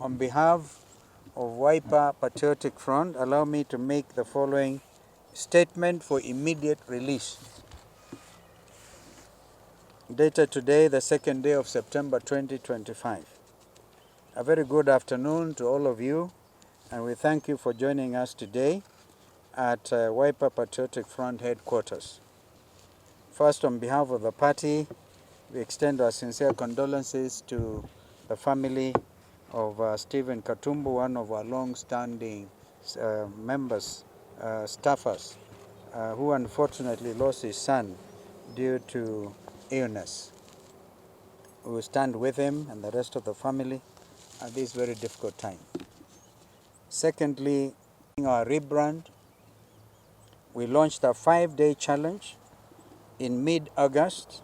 On behalf of Wiper Patriotic Front, allow me to make the following statement for immediate release. Dated today, the second day of September 2025. A very good afternoon to all of you, and we thank you for joining us today at Wiper Patriotic Front headquarters. First, on behalf of the party, we extend our sincere condolences to the family of Stephen Katumbu, one of our long-standing members, staffers, who unfortunately lost his son due to illness. We will stand with him and the rest of the family at this very difficult time. Secondly, our rebrand, we launched a 5-day challenge in mid-August,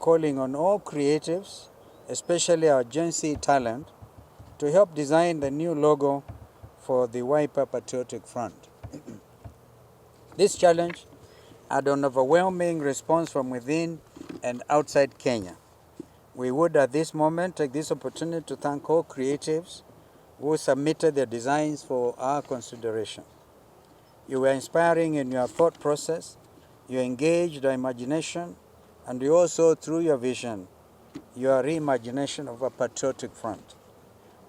calling on all creatives, especially our Gen Z talent, to help design the new logo for the Wiper Patriotic Front. This challenge had an overwhelming response from within and outside Kenya. We would at this moment take this opportunity to thank all creatives who submitted their designs for our consideration. You were inspiring in your thought process, you engaged our imagination, and you also, through your vision, your reimagination of a patriotic front.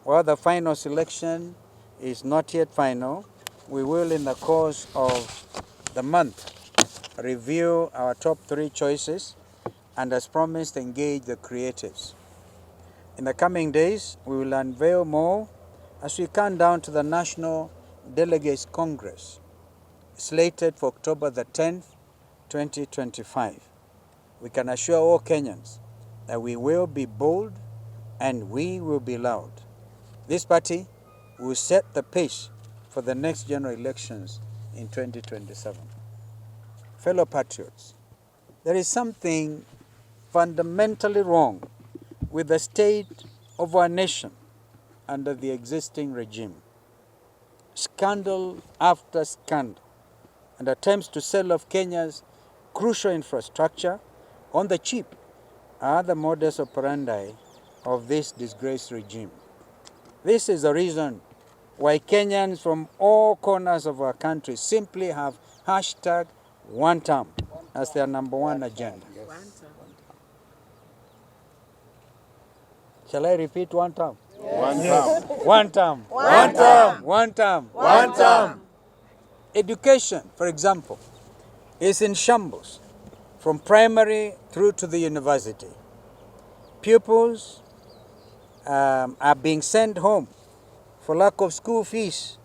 While the final selection is not yet final, we will, in the course of the month, review our top 3 choices and, as promised, engage the creatives. In the coming days, we will unveil more as we count down to the National Delegates Congress, slated for October the 10th, 2025. We can assure all Kenyans that we will be bold and we will be loud. This party will set the pace for the next general elections in 2027. Fellow patriots, there is something fundamentally wrong with the state of our nation under the existing regime. Scandal after scandal and attempts to sell off Kenya's crucial infrastructure on the cheap are the modus operandi of this disgraced regime. This is the reason why Kenyans from all corners of our country simply have hashtag one term as their number one agenda. Shall I repeat one term? One term. One term. One term. One term. One term. Education, for example, is in shambles from primary through to the university. Pupils are being sent home for lack of school fees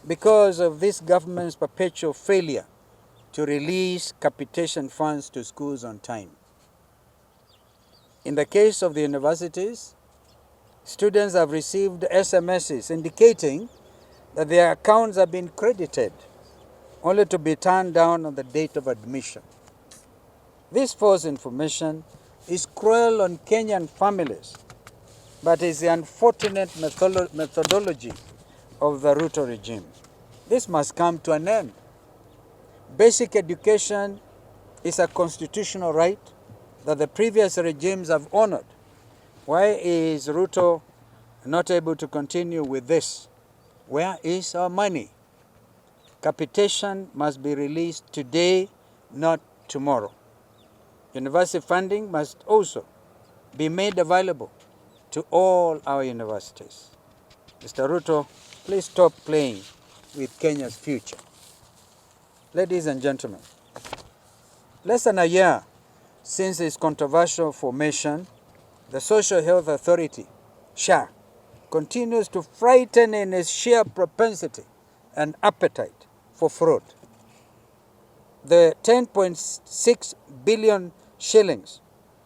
because of this government's perpetual failure to release capitation funds to schools on time. In the case of the universities, students have received SMSs indicating that their accounts have been credited, only to be turned down on the date of admission. This false information is cruel on Kenyan families, but is the unfortunate methodology of the Ruto regime. This must come to an end. Basic education is a constitutional right that the previous regimes have honored. Why is Ruto not able to continue with this? Where is our money? Capitation must be released today, not tomorrow. University funding must also be made available to all our universities. Mr. Ruto, please stop playing with Kenya's future. Ladies and gentlemen, less than a year since its controversial formation, the Social Health Authority, SHA, continues to frighten in its sheer propensity and appetite for fraud. The 10.6 billion shillings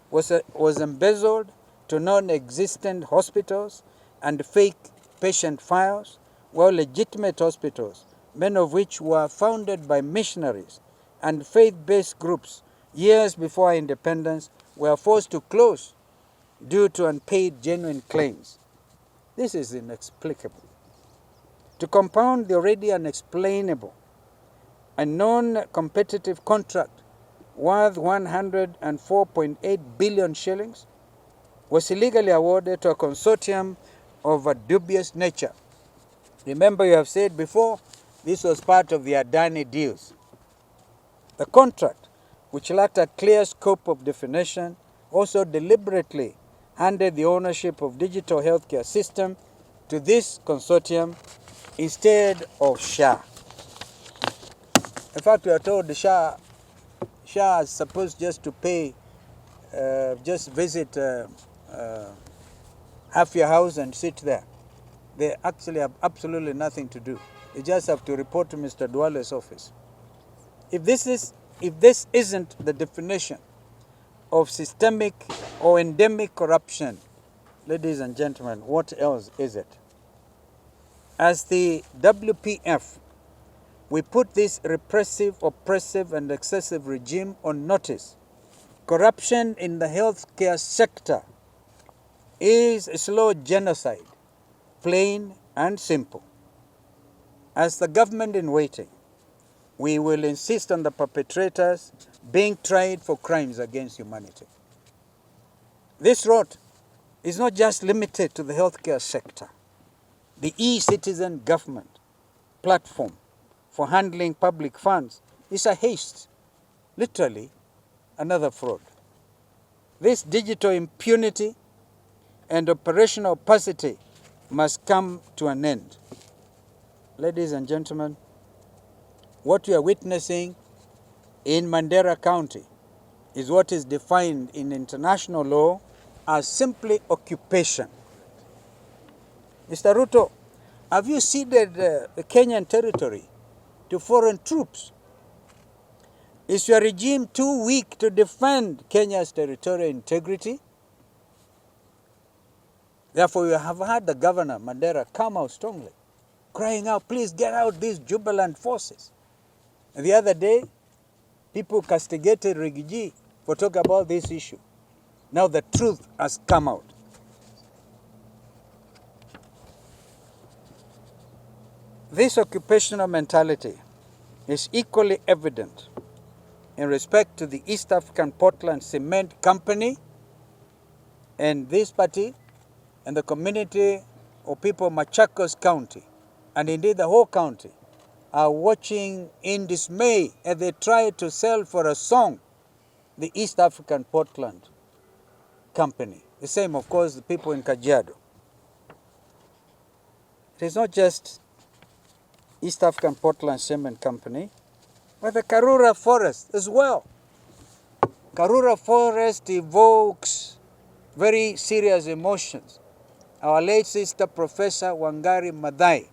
was embezzled to non-existent hospitals and fake patient files, while legitimate hospitals, many of which were founded by missionaries and faith-based groups years before our independence, were forced to close due to unpaid genuine claims. This is inexplicable. To compound the already unexplainable, a non-competitive contract worth 104.8 billion shillings was illegally awarded to a consortium of a dubious nature. Remember, you have said before, this was part of the Adani deals. The contract, which lacked a clear scope of definition, also deliberately handed the ownership of digital healthcare system to this consortium instead of SHA. In fact, we are told the SHA is supposed just to pay, just visit half your house and sit there. They actually have absolutely nothing to do. They just have to report to Mr. Duale's office. If this isn't the definition of systemic or endemic corruption, ladies and gentlemen, what else is it? As the WPF, we put this repressive, oppressive, and excessive regime on notice. Corruption in the healthcare sector is a slow genocide, plain and simple. As the government in waiting, we will insist on the perpetrators being tried for crimes against humanity. This rot is not just limited to the healthcare sector. The e-citizen government platform for handling public funds is a haste, literally another fraud. This digital impunity and operational opacity must come to an end. Ladies and gentlemen, what we are witnessing in Mandera County is what is defined in international law as simply occupation. Mr. Ruto, have you ceded the Kenyan territory to foreign troops? Is your regime too weak to defend Kenya's territorial integrity? Therefore, you have had the governor, Mandera, come out strongly, crying out, please get out these jubilant forces. And the other day, people castigated Rigiji for talking about this issue. Now the truth has come out. This occupational mentality is equally evident in respect to the East African Portland Cement Company and this party and the community of people of Machakos County, and indeed the whole county, are watching in dismay as they try to sell for a song the East African Portland Company. The same, of course, the people in Kajiado. It is not just East African Portland Cement Company, but the Karura Forest as well. Karura Forest evokes very serious emotions. Our late sister, Professor Wangari Maathai,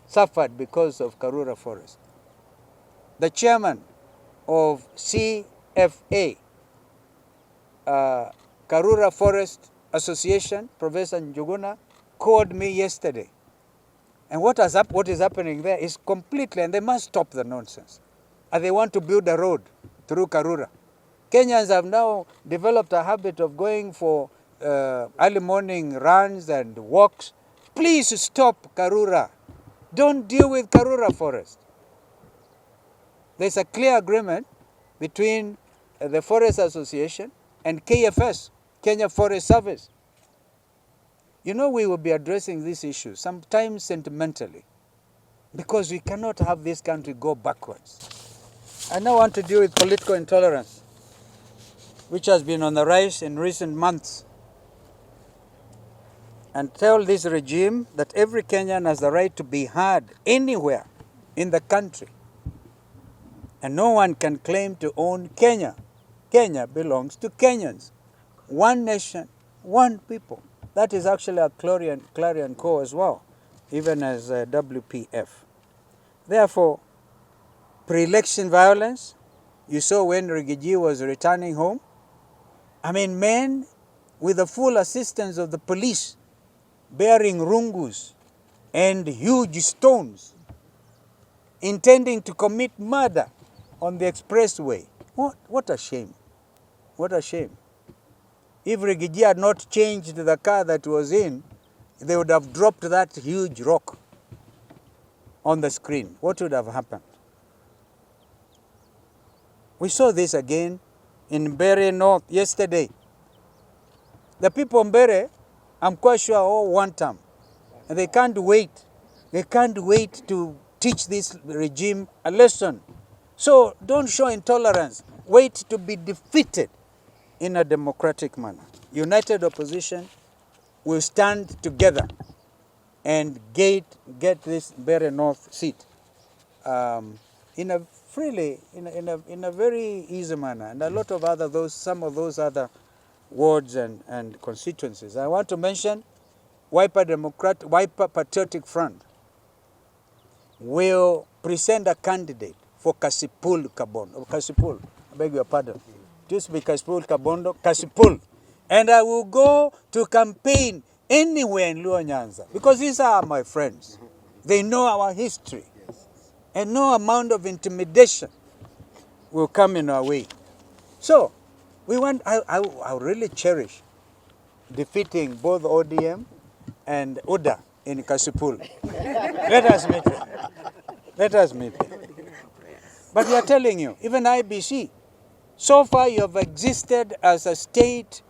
suffered because of Karura Forest. The chairman of CFA, Karura Forest Association, Professor Njuguna, called me yesterday. And what is happening there is completely, and they must stop the nonsense. And they want to build a road through Karura. Kenyans have now developed a habit of going for early morning runs and walks. Please stop Karura. Don't deal with Karura Forest. There's a clear agreement between the Forest Association and KFS, Kenya Forest Service. You know, we will be addressing these issues sometimes sentimentally because we cannot have this country go backwards. I now want to deal with political intolerance, which has been on the rise in recent months, and tell this regime that every Kenyan has the right to be heard anywhere in the country. And no one can claim to own Kenya. Kenya belongs to Kenyans. One nation, one people. That is actually a clarion call as well, even as WPF. Therefore, pre-election violence, you saw when Rigiji was returning home. I mean, men with the full assistance of the police bearing rungus and huge stones, intending to commit murder on the expressway. What a shame. What a shame. If Rigiji had not changed the car that was in, they would have dropped that huge rock on the screen. What would have happened? We saw this again in Mbeere North yesterday. The people of Mbeere I'm quite sure all one term. And they can't wait. They can't wait to teach this regime a lesson. So don't show intolerance. Wait to be defeated in a democratic manner. United opposition will stand together and get this very north seat in a freely, in a very easy manner. And a lot of other, some of those other wards and constituencies. I want to mention Wiper Patriotic Front will present a candidate for Kasipul Kabondo. Kasipul, I beg your pardon. It used to be Kasipul Kabondo, Kasipul. And I will go to campaign anywhere in Luo Nyanza because these are my friends. They know our history. And no amount of intimidation will come in our way. So, I really cherish defeating both ODM and UDA in Kasipul. Let us meet them. Let us meet them. But we are telling you, even IBC, so far you have existed as a state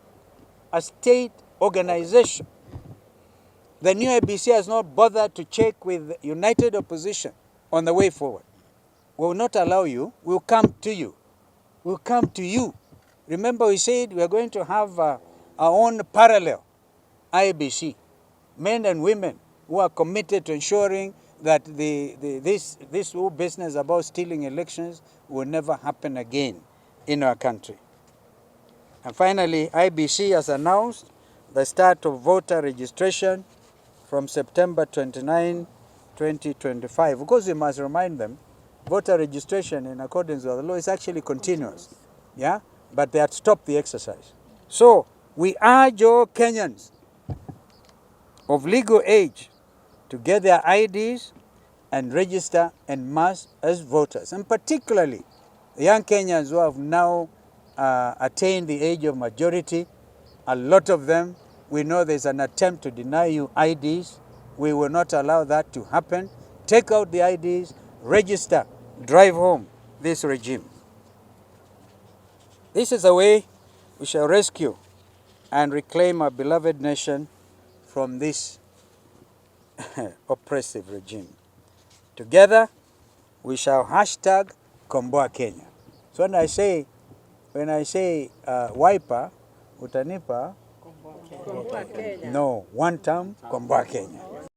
organization. The new IBC has not bothered to check with United Opposition on the way forward. We will not allow you. We will come to you. We will come to you. Remember we said we are going to have our own parallel IBC, men and women who are committed to ensuring that this whole business about stealing elections will never happen again in our country. And finally, IBC has announced the start of voter registration from September 29, 2025. Of course, we must remind them, voter registration in accordance with the law is actually continuous. Yeah? But they had stopped the exercise. So, we urge all Kenyans of legal age to get their IDs and register en masse as voters. And particularly, the young Kenyans who have now attained the age of majority, a lot of them, we know there's an attempt to deny you IDs. We will not allow that to happen. Take out the IDs, register, drive home this regime. This is the way we shall rescue and reclaim our beloved nation from this oppressive regime. Together, we shall hashtag Komboa Kenya. So when I say wiper, utanipa, no, one term, Komboa Kenya.